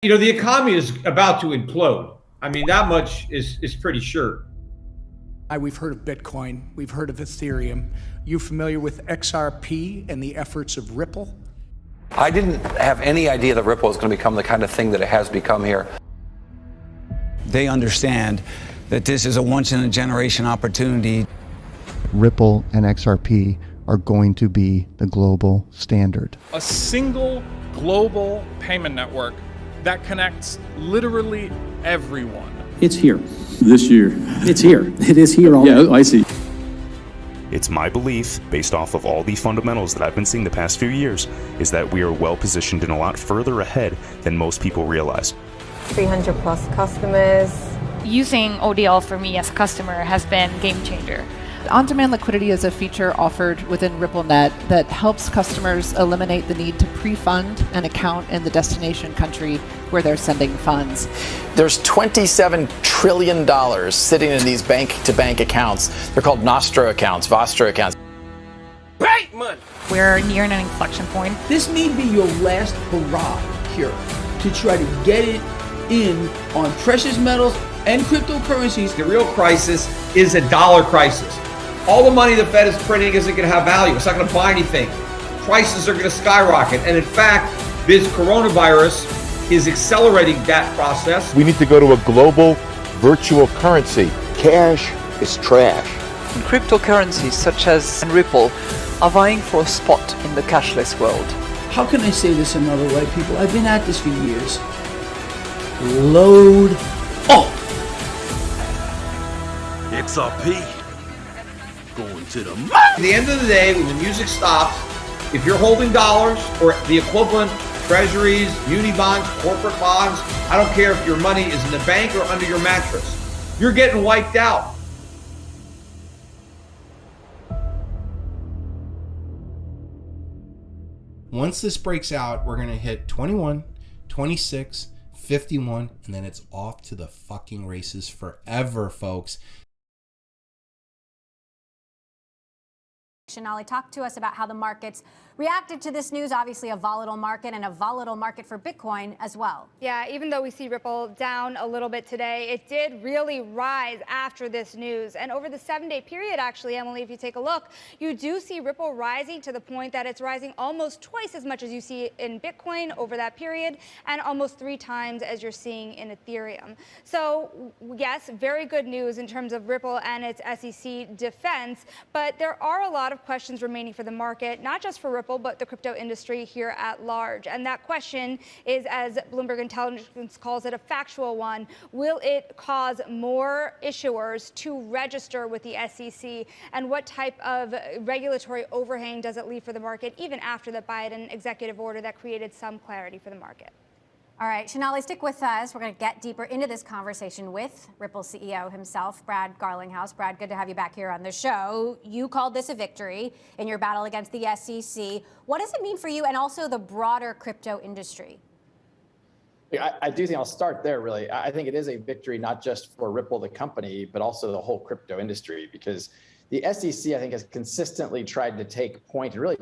The economy is about to implode. I mean, that much is pretty sure. We've heard of Bitcoin. We've heard of Ethereum. You familiar with XRP and the efforts of Ripple? I didn't have any idea that Ripple was going to become the kind of thing that it has become here. They understand that this is a once-in-a-generation opportunity. Ripple and XRP are going to be the global standard. A single global payment network that connects literally everyone. It's here. This year. It's here. It is here already. Yeah, I see. It's my belief, based off of all the fundamentals that I've been seeing the past few years, is that we are well positioned and a lot further ahead than most people realize. 300 plus customers. Using ODL for me as a customer has been a game changer. On-demand liquidity is a feature offered within RippleNet that helps customers eliminate the need to pre-fund an account in the destination country where they're sending funds. There's $27 trillion sitting in these bank-to-bank accounts. They're called Nostro accounts, Vostro accounts. Bank money! We're near an inflection point. This may be your last hurrah here to try to get it in on precious metals and cryptocurrencies. The real crisis is a dollar crisis. All the money the Fed is printing isn't going to have value. It's not going to buy anything. Prices are going to skyrocket. And in fact, this coronavirus is accelerating that process. We need to go to a global virtual currency. Cash is trash. And cryptocurrencies such as Ripple are vying for a spot in the cashless world. How can I say this another way, people? I've been at this for years. Load up. XRP. Going to the moon. At the end of the day, when the music stops, if you're holding dollars or the equivalent, treasuries, muni bonds, corporate bonds, I don't care if your money is in the bank or under your mattress, you're getting wiped out. Once this breaks out, we're going to hit 21, 26, 51, and then it's off to the fucking races forever, folks. Sonali, talk to us about how the markets reacted to this news. Obviously a volatile market and a volatile market for Bitcoin as well. Yeah, even though we see Ripple down a little bit today, it did really rise after this news. And over the 7-day period, actually, Emily, if you take a look, you do see Ripple rising to the point that it's rising almost twice as much as you see in Bitcoin over that period, and almost 3 times as you're seeing in Ethereum. So yes, very good news in terms of Ripple and its SEC defense, but there are a lot of questions remaining for the market, not just for Ripple, but the crypto industry here at large. And that question is, as Bloomberg Intelligence calls it, a factual one. Will it cause more issuers to register with the SEC? And what type of regulatory overhang does it leave for the market, even after the Biden executive order that created some clarity for the market? All right, Sonali, stick with us. We're going to get deeper into this conversation with Ripple CEO himself, Brad Garlinghouse. Brad, good to have you back here on the show. You called this a victory in your battle against the SEC. What does it mean for you and also the broader crypto industry? I do think I'll start there, really. I think it is a victory, not just for Ripple, the company, but also the whole crypto industry, because the SEC, I think, has consistently tried to take point and really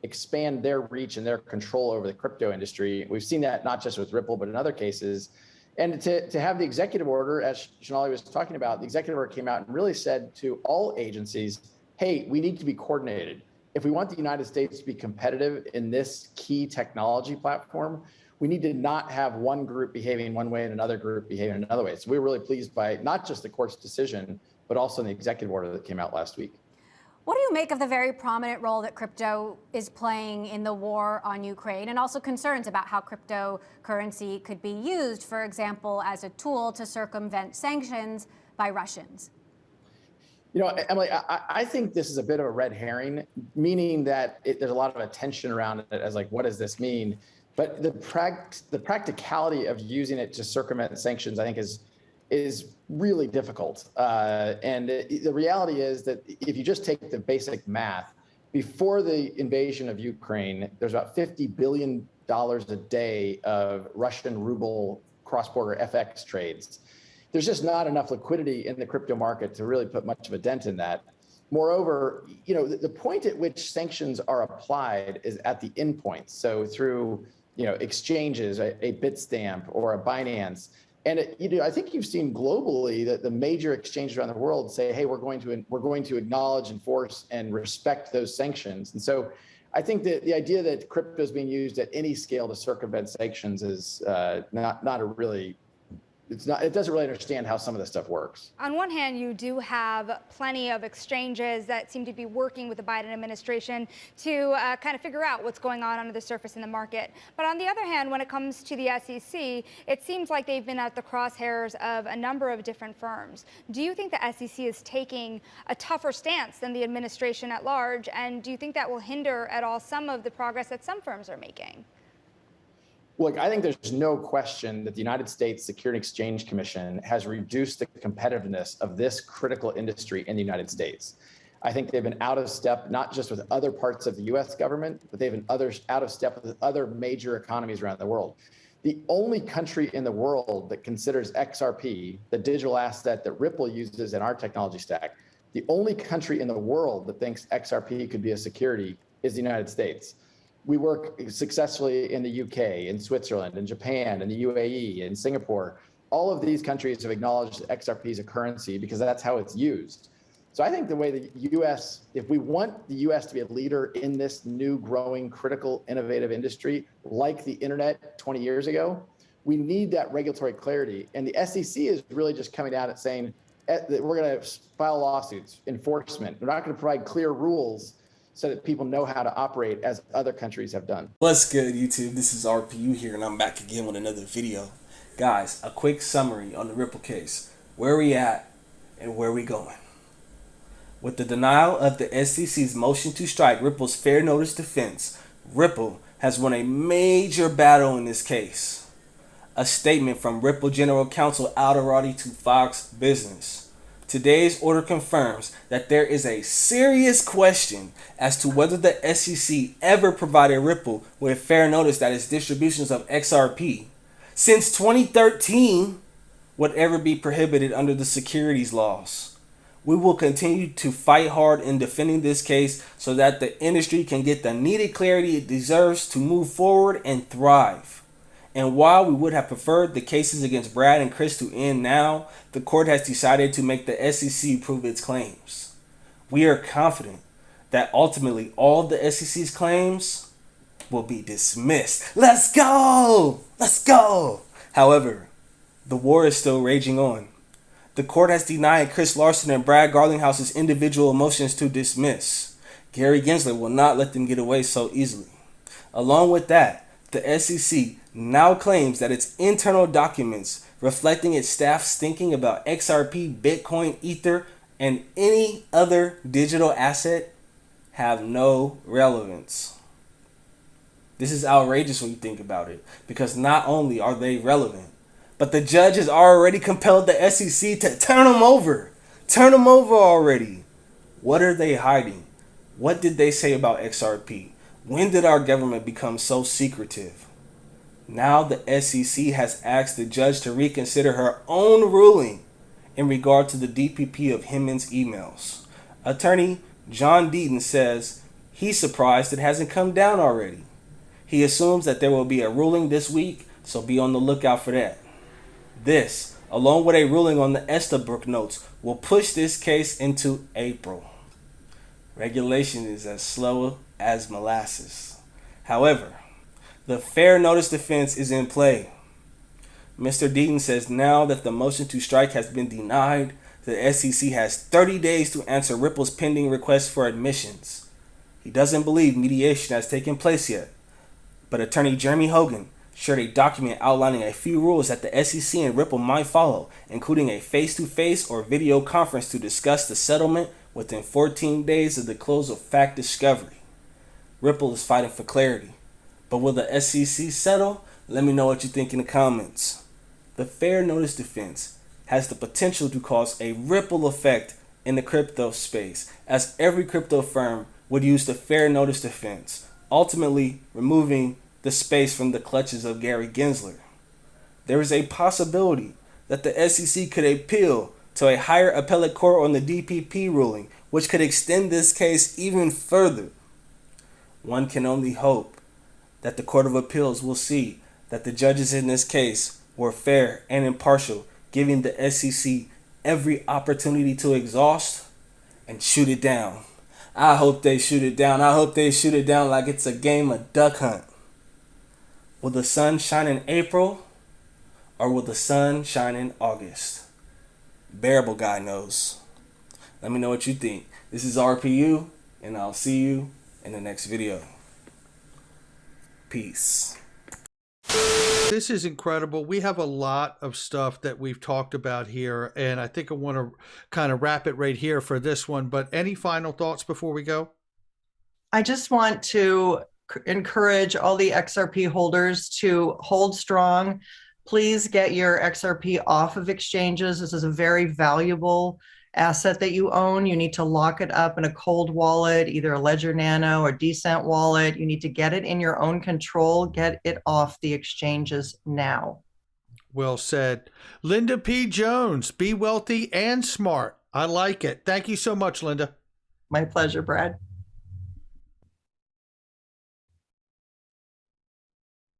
expand their reach and their control over the crypto industry. We've seen that not just with Ripple, but in other cases. And to have the executive order, as Sonali was talking about, the executive order came out and really said to all agencies, hey, we need to be coordinated. If we want the United States to be competitive in this key technology platform, we need to not have one group behaving one way and another group behaving another way. So we're really pleased by not just the court's decision, but also in the executive order that came out last week. What do you make of the very prominent role that crypto is playing in the war on Ukraine, and also concerns about how cryptocurrency could be used, for example, as a tool to circumvent sanctions by Russians? You know, Emily, I think this is a bit of a red herring, meaning that there's a lot of attention around it as like, what does this mean? But the practicality of using it to circumvent sanctions, I think, is really difficult. And the reality is that if you just take the basic math, before the invasion of Ukraine, there's about $50 billion a day of Russian ruble cross-border FX trades. There's just not enough liquidity in the crypto market to really put much of a dent in that. Moreover, you know, the point at which sanctions are applied is at the endpoint. So through exchanges, a Bitstamp or a Binance. And I think you've seen globally that the major exchanges around the world say, hey, we're going to acknowledge, enforce, and respect those sanctions. And so I think that the idea that crypto is being used at any scale to circumvent sanctions is not a really, it doesn't really understand how some of this stuff works. On one hand, you do have plenty of exchanges that seem to be working with the Biden administration to kind of figure out what's going on under the surface in the market. But on the other hand, when it comes to the SEC, it seems like they've been at the crosshairs of a number of different firms. Do you think the SEC is taking a tougher stance than the administration at large? And do you think that will hinder at all some of the progress that some firms are making? Look, I think there's no question that the United States Securities and Exchange Commission has reduced the competitiveness of this critical industry in the United States. I think they've been out of step, not just with other parts of the US government, but they've been out of step with other major economies around the world. The only country in the world that considers XRP, the digital asset that Ripple uses in our technology stack, the only country in the world that thinks XRP could be a security is the United States. We work successfully in the UK, in Switzerland, in Japan, in the UAE, in Singapore. All of these countries have acknowledged XRP as a currency because that's how it's used. So I think the way the US, if we want the US to be a leader in this new, growing, critical, innovative industry, like the internet 20 years ago, we need that regulatory clarity. And the SEC is really just coming out and saying that we're going to file lawsuits, enforcement. We're not going to provide clear rules so that people know how to operate as other countries have done. What's good, YouTube? This is RPU here, and I'm back again with another video. Guys, a quick summary on the Ripple case. Where we at and where we going. With the denial of the SEC's motion to strike Ripple's fair notice defense, Ripple has won a major battle in this case. A statement from Ripple General Counsel Aldarati to Fox Business. Today's order confirms that there is a serious question as to whether the SEC ever provided Ripple with fair notice that its distributions of XRP since 2013 would ever be prohibited under the securities laws. We will continue to fight hard in defending this case so that the industry can get the needed clarity it deserves to move forward and thrive. And while we would have preferred the cases against Brad and Chris to end now, the court has decided to make the SEC prove its claims. We are confident that ultimately all of the SEC's claims will be dismissed. Let's go! Let's go! However, the war is still raging on. The court has denied Chris Larson and Brad Garlinghouse's individual motions to dismiss. Gary Gensler will not let them get away so easily. Along with that, the SEC now claims that its internal documents reflecting its staff's thinking about XRP, Bitcoin, Ether, and any other digital asset have no relevance. This is outrageous when you think about it, because not only are they relevant, but the judge has already compelled the SEC to turn them over. Turn them over already. What are they hiding? What did they say about XRP? When did our government become so secretive? Now the SEC has asked the judge to reconsider her own ruling in regard to the DPP of Hemans emails. Attorney John Deaton says he's surprised it hasn't come down already. He assumes that there will be a ruling this week, so be on the lookout for that. This, along with a ruling on the Estabrook notes, will push this case into April. Regulation is as slow as molasses. However, the fair notice defense is in play. Mr. Deaton says now that the motion to strike has been denied, the SEC has 30 days to answer Ripple's pending request for admissions. He doesn't believe mediation has taken place yet, but attorney Jeremy Hogan shared a document outlining a few rules that the SEC and Ripple might follow, including a face-to-face or video conference to discuss the settlement within 14 days of the close of fact discovery. Ripple is fighting for clarity, but will the SEC settle? Let me know what you think in the comments. The fair notice defense has the potential to cause a ripple effect in the crypto space, as every crypto firm would use the fair notice defense, ultimately removing the space from the clutches of Gary Gensler. There is a possibility that the SEC could appeal to a higher appellate court on the DPP ruling, which could extend this case even further. One can only hope that the Court of Appeals will see that the judges in this case were fair and impartial, giving the SEC every opportunity to exhaust and shoot it down. I hope they shoot it down. I hope they shoot it down like it's a game of duck hunt. Will the sun shine in April or will the sun shine in August? Bearable guy knows. Let me know what you think. This is RPU, and I'll see you in the next video. Peace. This is incredible. We have a lot of stuff that we've talked about here, and I think I want to kind of wrap it right here for this one. But any final thoughts before we go? I just want to encourage all the XRP holders to hold strong. Please get your XRP off of exchanges. This is a very valuable asset that you own. You need to lock it up in a cold wallet, either a Ledger Nano or Decent wallet. You need to get it in your own control. Get it off the exchanges now. Well said. Linda P. Jones, be wealthy and smart. I like it. Thank you so much, Linda. My pleasure, Brad.